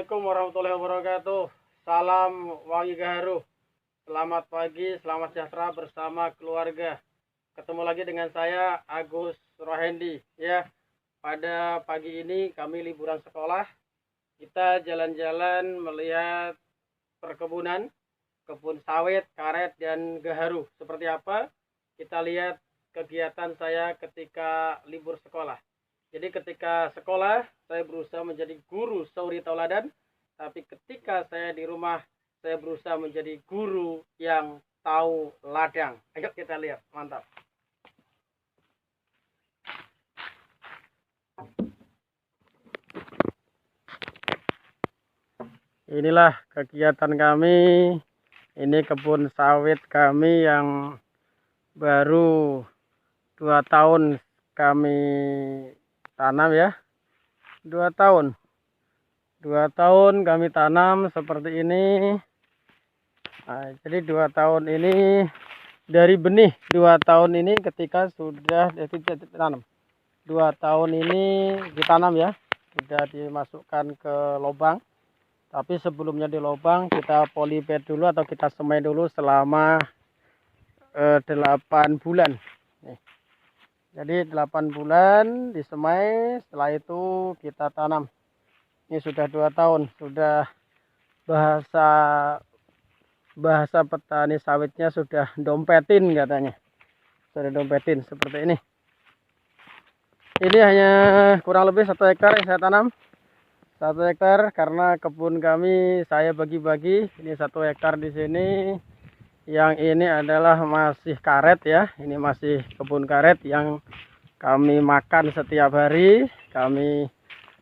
Assalamualaikum warahmatullahi wabarakatuh. Salam Wangi Gaharu. Selamat pagi, selamat sejahtera bersama keluarga. Ketemu lagi dengan saya Agus Rohendi. Ya, pada pagi ini kami liburan sekolah. Kita jalan-jalan melihat perkebunan, kebun sawit, karet, dan gaharu. Seperti apa? Kita lihat kegiatan saya ketika libur sekolah. Jadi ketika sekolah, saya berusaha menjadi guru suri tauladan. Tapi ketika saya di rumah, saya berusaha menjadi guru yang tahu ladang. Ayo kita lihat, mantap. Inilah kegiatan kami. Ini kebun sawit kami yang baru 2 tahun kami tanam ya. 2 tahun kami tanam seperti ini. Nah, jadi 2 tahun ini dari benih. 2 tahun ini ketika sudah ditanam, 2 tahun ini ditanam ya, sudah dimasukkan ke lubang. Tapi sebelumnya di lubang kita polybed dulu atau kita semai dulu selama 8 bulan. Nih. Jadi 8 bulan disemai, setelah itu kita tanam. Ini sudah 2 tahun, sudah bahasa petani sawitnya sudah dompetin katanya. Sudah dompetin seperti ini. Ini hanya kurang lebih 1 hektar yang saya tanam. 1 hektar karena kebun kami saya bagi-bagi. Ini 1 hektar di sini. Yang ini adalah masih karet ya. Ini masih kebun karet yang kami makan setiap hari. Kami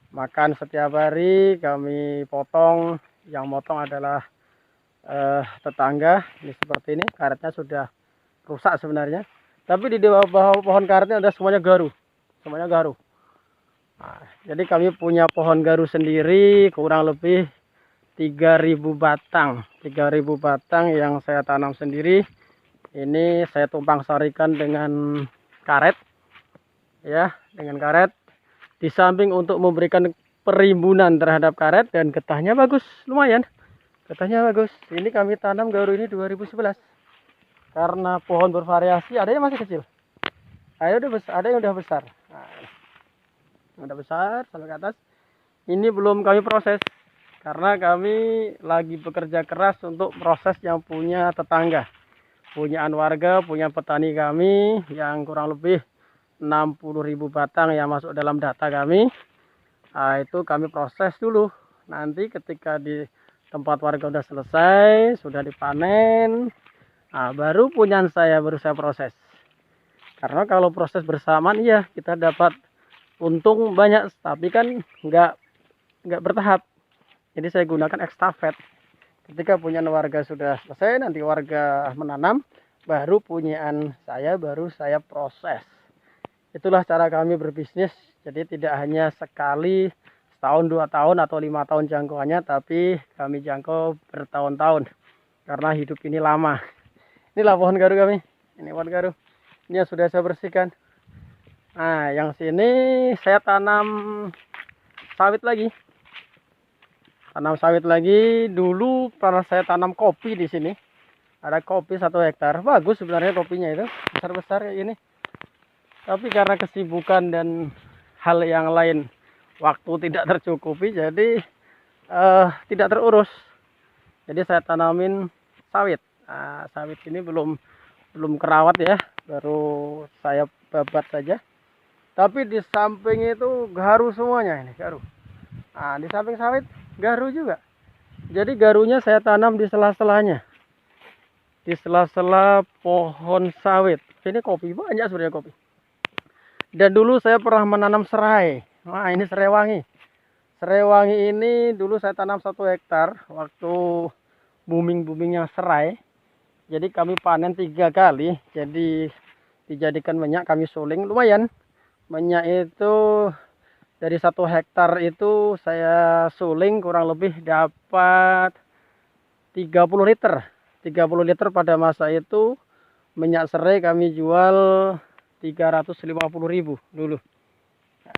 makan setiap hari. Kami potong. Yang motong adalah tetangga. Ini seperti ini. Karetnya sudah rusak sebenarnya. Tapi di bawah pohon karetnya ada semuanya garu. Semuanya garu. Nah, jadi kami punya pohon garu sendiri kurang lebih 3.000 batang. 3.000 batang yang saya tanam sendiri. Ini saya tumpang sarikan dengan karet. Ya, dengan karet. Di samping untuk memberikan perimbunan terhadap karet dan getahnya bagus, lumayan. Getahnya bagus. Ini kami tanam garu ini 2011. Karena pohon bervariasi, ada yang masih kecil. Ada yang udah besar. Nah, udah besar sampai ke atas. Ini belum kami proses. Karena kami lagi bekerja keras untuk proses yang punya tetangga. Punyaan warga, punya petani kami yang kurang lebih 60.000 batang yang masuk dalam data kami. Nah, itu kami proses dulu. Nanti ketika di tempat warga sudah selesai, sudah dipanen, nah, baru punyaan saya baru saya proses. Karena kalau proses bersamaan iya kita dapat untung banyak, tapi kan nggak bertahap. Jadi saya gunakan estafet. Ketika punyaan warga sudah selesai, nanti warga menanam, baru punyaan saya baru saya proses. Itulah cara kami berbisnis. Jadi tidak hanya sekali, setahun, 2 tahun atau 5 tahun jangkauannya, tapi kami jangkau bertahun-tahun. Karena hidup ini lama. Inilah pohon garu kami. Ini pohon garu. Ini yang sudah saya bersihkan. Nah, yang sini saya tanam sawit lagi. Tanam sawit lagi. Dulu pernah saya tanam kopi di sini. Ada kopi 1 hektar. Bagus sebenarnya kopinya itu. Besar-besar kayak gini. Tapi karena kesibukan dan hal yang lain, waktu tidak tercukupi, jadi tidak terurus. Jadi saya tanamin sawit. Nah, sawit ini belum kerawat ya. Baru saya babat saja. Tapi di samping itu garu semuanya ini, garu. Nah, di samping sawit garu juga. Jadi garunya saya tanam di sela-selanya. Di sela-sela pohon sawit. Ini kopi, banyak sebenarnya kopi. Dan dulu saya pernah menanam serai. Nah, ini serai wangi. Serai wangi ini dulu saya tanam 1 hektar waktu booming-boomingnya serai. Jadi kami panen 3 kali. Jadi dijadikan minyak, kami suling lumayan. Minyak itu dari 1 hektar itu saya suling kurang lebih dapat 30 liter. 30 liter pada masa itu. Minyak serai kami jual 350.000 dulu. Nah,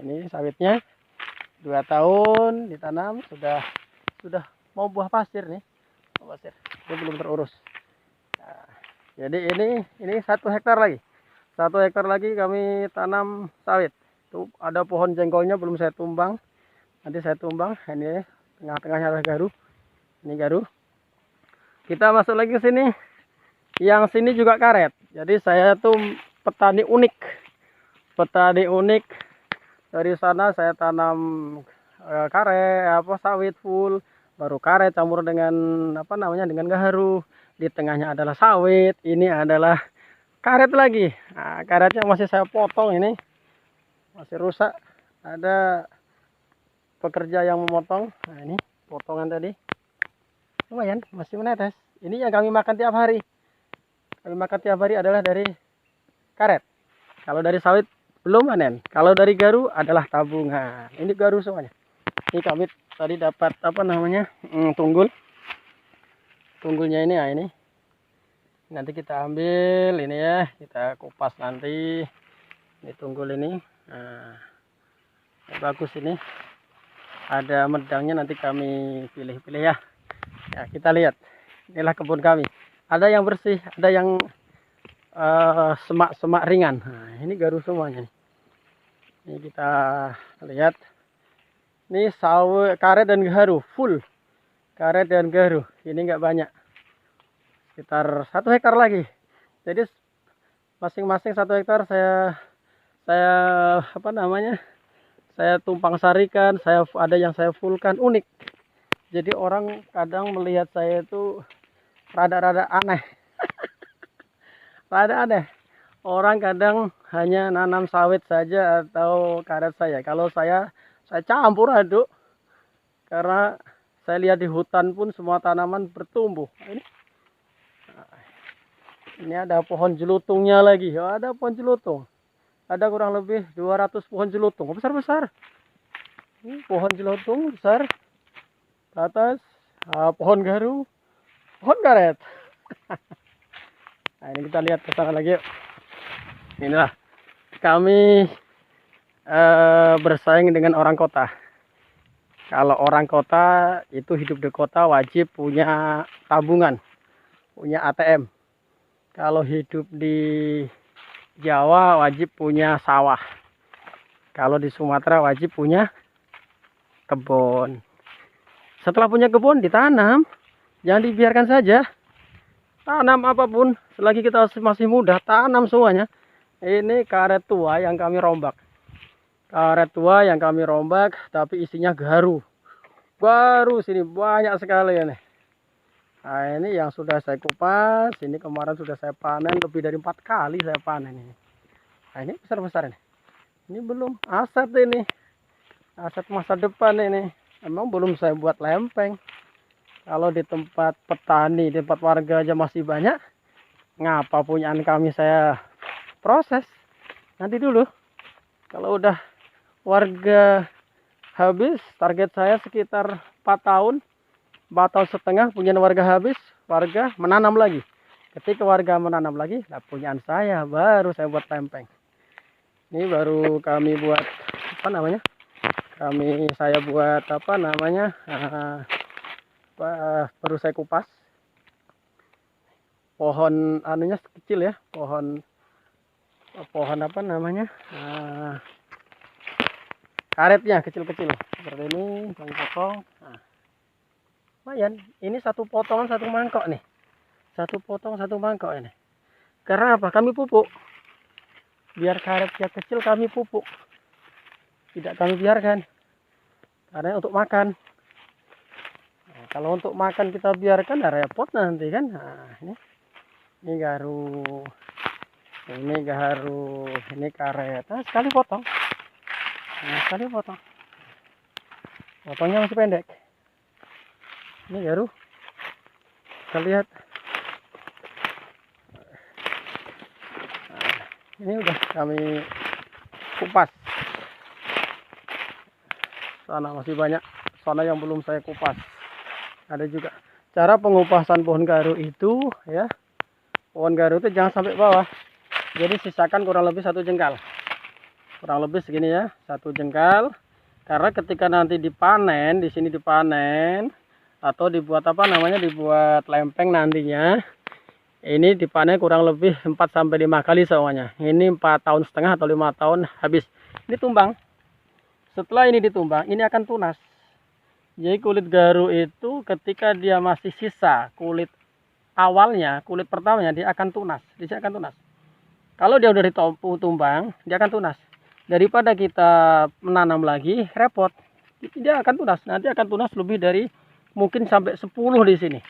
ini sawitnya 2 tahun ditanam sudah mau buah pasir nih. Buah pasir. Dia belum terurus. Nah, jadi ini 1 hektar lagi. 1 hektar lagi kami tanam sawit. Tuh ada pohon jengkolnya belum saya tumbang. Nanti saya tumbang. Ini tengah-tengahnya adalah garu. Ini garu. Kita masuk lagi ke sini. Yang sini juga karet. Jadi saya tuh petani unik. Petani unik. Dari sana saya tanam karet, sawit full, baru karet campur dengan dengan gaharu. Di tengahnya adalah sawit. Ini adalah karet lagi. Nah, karetnya masih saya potong ini. Masih rusak. Ada pekerja yang memotong. Nah, ini potongan tadi. Lumayan, masih menetes. Ini yang kami makan tiap hari. Kami makan tiap hari adalah dari karet. Kalau dari sawit belum panen. Kalau dari garu adalah tabungan. Ini garu semuanya. Ini kami tadi dapat tunggul. Tunggulnya ini ya ini. Nanti kita ambil ini ya, kita kupas nanti. Ini tunggul ini. Nah, bagus ini. Ada medangnya, nanti kami pilih-pilih ya. Ya, kita lihat. Inilah kebun kami. Ada yang bersih, ada yang semak-semak ringan. Nah, ini garu semuanya nih. Ini kita lihat. Ini sawit, karet dan gaharu full. Karet dan gaharu. Ini enggak banyak. Sekitar 1 hektar lagi. Jadi masing-masing 1 hektar saya saya tumpang sarikan, ada yang saya fullkan, unik. Jadi orang kadang melihat saya itu rada-rada aneh. Rada aneh. Orang kadang hanya nanam sawit saja atau karet saya. Kalau saya campur aduk. Karena saya lihat di hutan pun semua tanaman bertumbuh. Ini ada pohon jelutungnya lagi. Ada pohon jelutung. Ada kurang lebih 200 pohon jelutung. Besar-besar. Ini pohon jelutung besar. Ke atas pohon garu. Pohon karet. Nah, ini kita lihat ke sana lagi yuk. Inilah kami bersaing dengan orang kota. Kalau orang kota itu hidup di kota wajib punya tabungan, punya ATM. Kalau hidup di Jawa wajib punya sawah. Kalau di Sumatera wajib punya kebun. Setelah punya kebun ditanam, jangan dibiarkan saja. Tanam apapun, selagi kita masih muda, tanam semuanya. Ini karet tua yang kami rombak. Karet tua yang kami rombak, tapi isinya gaharu. Baru sini banyak sekali ya nih. Nah, ini yang sudah saya kupas. Ini kemarin sudah saya panen, lebih dari 4 kali saya panen ini. Nah, ini besar-besar ini. Ini belum aset ini. Aset masa depan ini. Emang belum saya buat lempeng. Kalau di tempat petani, di tempat warga aja masih banyak. Ngapa punyaan kami saya proses? Nanti dulu. Kalau udah warga habis, target saya sekitar 4 tahun. 4 tahun setengah punyaan warga habis, warga menanam lagi. Ketika warga menanam lagi, nah punyaan saya baru saya buat lempeng. Ini baru kami buat saya buat baru saya kupas. Pohon anunya kecil ya, pohon karetnya kecil-kecil seperti ini, kami potong. Nah, lumayan, ini satu potongan satu mangkok nih, satu potong satu mangkok ini. Karena apa? Kami pupuk. Biar karetnya kecil kami pupuk, tidak kami biarkan, karena untuk makan. Nah, kalau untuk makan kita biarkan, nah repot nanti kan. Nah, ini garu, ini gaharu, ini karet. Nah, sekali potong. Nah, sekali potong. Potongnya masih pendek. Ini garu. Kita lihat. Nah, ini udah kami kupas. Sana masih banyak. Sana yang belum saya kupas. Ada juga. Cara pengupasan pohon garu itu ya. Pohon garu itu jangan sampai bawah. Jadi sisakan kurang lebih 1 jengkal. Kurang lebih segini ya, 1 jengkal. Karena ketika nanti dipanen, di sini dipanen atau dibuat apa namanya, dibuat lempeng nantinya, ini dipanen kurang lebih 4 sampai 5 kali semuanya. Ini 4,5 tahun atau 5 tahun habis. Ini tumbang. Setelah ini ditumbang, ini akan tunas. Jadi kulit garu itu ketika dia masih sisa kulit awalnya, kulit pertamanya, dia akan tunas. Dia akan tunas. Kalau dia udah ditumbang, dia akan tunas. Daripada kita menanam lagi, repot. Dia akan tunas. Nanti akan tunas lebih dari mungkin sampai 10 di sini.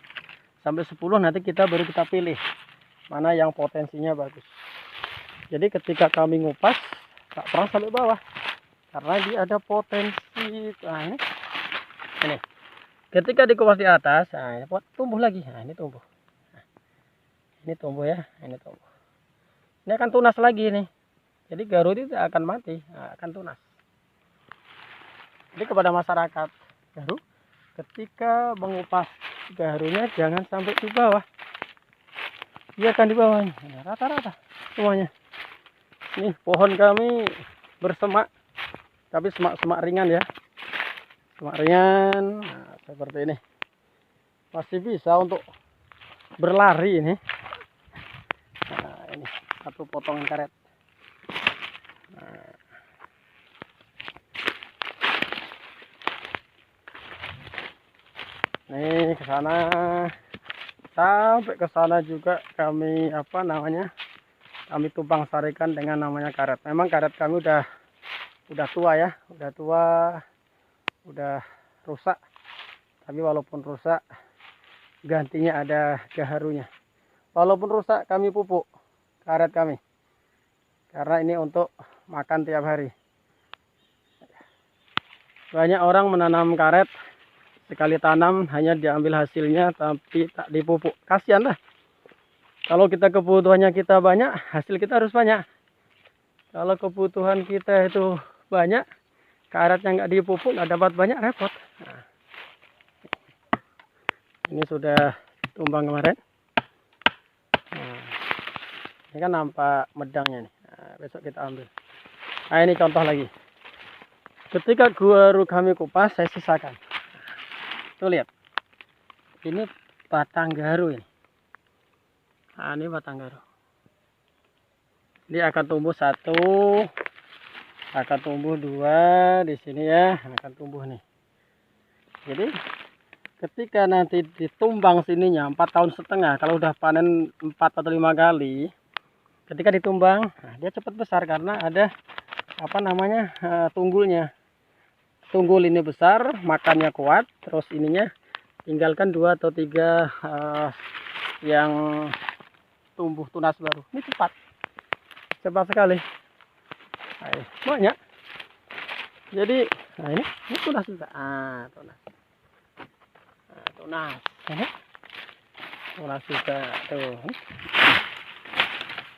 Sampai 10 nanti baru kita pilih mana yang potensinya bagus. Jadi ketika kami ngupas, tak pernah sampai bawah. Karena dia ada potensi. Nah, ini. Ketika dikupas di atas, nah, ini tumbuh lagi. Nah, ini tumbuh. Nah, ini tumbuh ya, ini tumbuh. Ini akan tunas lagi nih. Jadi garu itu tidak akan mati, akan tunas. Jadi kepada masyarakat garu, ketika mengupas garunya jangan sampai di bawah. Dia akan di bawahnya, rata-rata semuanya. Nih pohon kami bersemak, tapi semak ringan ya. Semak ringan, nah, seperti ini. Masih bisa untuk berlari ini. Nah, ini satu potongan karet. Nih ke sana, sampai ke sana juga kami kami tumpang sarikan dengan namanya karet. Memang karet kami udah tua ya, udah rusak. Tapi walaupun rusak, gantinya ada gaharunya. Walaupun rusak, kami pupuk karet kami, karena ini untuk makan tiap hari. Banyak orang menanam karet, sekali tanam hanya diambil hasilnya tapi tak dipupuk. Kasihan lah. Kalau kita kebutuhannya kita banyak, hasil kita harus banyak. Kalau kebutuhan kita itu banyak, karetnya nggak dipupuk, nggak dapat banyak, repot. Nah, ini sudah tumbang kemarin. Nah, ini kan nampak medangnya nih. Nah, besok kita ambil. Nah, ini contoh lagi. Ketika garu kami kupas, saya sisakan. Tuh lihat, ini batang garu ini. Nah, ini batang garu. Dia akan tumbuh 1, akan tumbuh 2 di sini ya, akan tumbuh nih. Jadi ketika nanti ditumbang sininya 4,5 tahun, kalau udah panen 4 atau 5 kali, ketika ditumbang, nah, dia cepat besar karena ada tunggulnya. Tunggul ini besar, makannya kuat, terus ininya tinggalkan 2 atau 3 yang tumbuh tunas baru. Ini cepat sekali. Nah, banyak. Jadi, nah ini tunas juga. Tunas. Nah, tunas. Tunas juga tuh.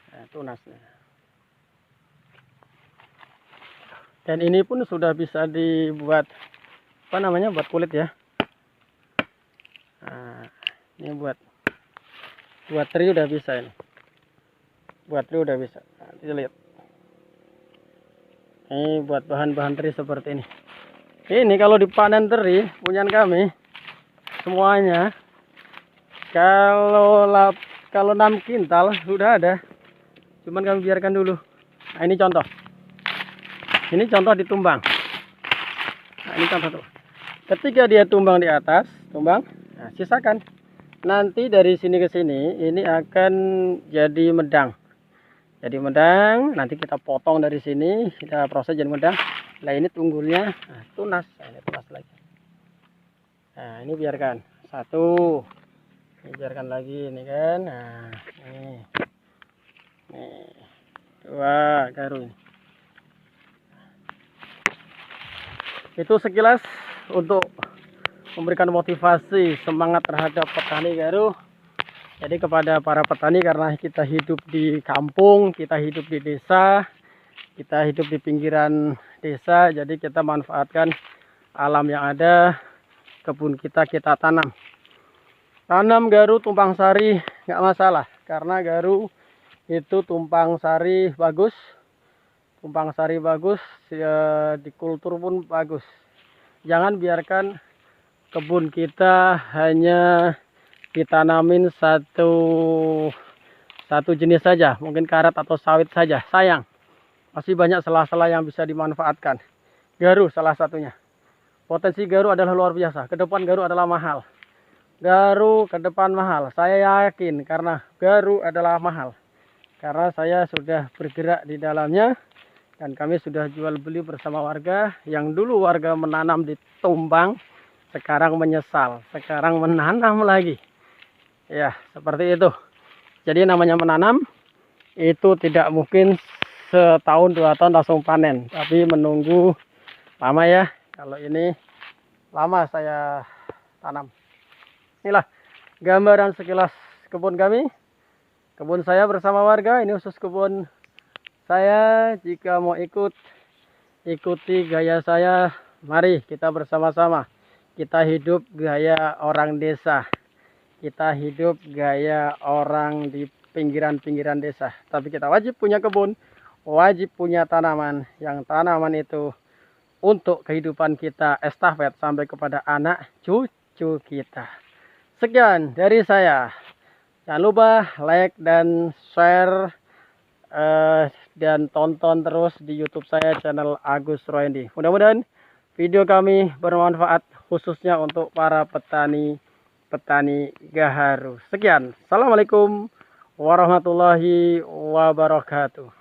Nah, tunasnya. Dan ini pun sudah bisa dibuat buat kulit ya. Nah, ini buat teri udah bisa ini. Buat teri udah bisa. Nah, kita lihat. Ini buat bahan-bahan teri seperti ini. Ini kalau dipanen teri punyaan kami semuanya, kalau 6 kintal sudah ada. Cuman kami biarkan dulu. Nah, ini contoh. Ini contoh ditumbang. Nah, ini contoh tuh. Ketika dia tumbang di atas, nah, sisakan. Nanti dari sini ke sini, ini akan jadi medang. Jadi medang, nanti kita potong dari sini, kita proses jadi medang. Nah, ini tunggulnya, nah, tunas. Nah, ini tunas lagi. Nah, ini biarkan. 1. Ini biarkan lagi, ini kan. Nah, ini. Nih. 2 garu ini. Itu sekilas untuk memberikan motivasi, semangat terhadap petani garu. Jadi kepada para petani, karena kita hidup di kampung, kita hidup di desa, kita hidup di pinggiran desa, jadi kita manfaatkan alam yang ada, kebun kita tanam. Tanam garu tumpang sari nggak masalah, karena garu itu tumpang sari bagus, tumpang sari bagus, di kultur pun bagus. Jangan biarkan kebun kita hanya ditanamin satu jenis saja, mungkin karet atau sawit saja. Sayang, masih banyak sela-sela yang bisa dimanfaatkan. Garu salah satunya. Potensi garu adalah luar biasa. Ke depan garu adalah mahal. Garu ke depan mahal. Saya yakin karena garu adalah mahal. Karena saya sudah bergerak di dalamnya dan kami sudah jual beli bersama warga. Yang dulu warga menanam di tumbang, sekarang menyesal. Sekarang menanam lagi. Ya, seperti itu. Jadi namanya menanam itu tidak mungkin setahun 2 tahun langsung panen, tapi menunggu lama ya. Kalau ini lama saya tanam. Inilah gambaran sekilas kebun kami. Kebun saya bersama warga. Ini khusus kebun saya. Jika mau ikuti gaya saya, mari kita bersama-sama. Kita hidup gaya orang desa. Kita hidup gaya orang di pinggiran-pinggiran desa. Tapi kita wajib punya kebun, wajib punya tanaman. Yang tanaman itu untuk kehidupan kita estafet sampai kepada anak cucu kita. Sekian dari saya. Jangan lupa like dan share dan tonton terus di YouTube saya, channel Agus Roendi. Mudah-mudahan video kami bermanfaat khususnya untuk para petani gaharu. Sekian. Assalamualaikum warahmatullahi wabarakatuh.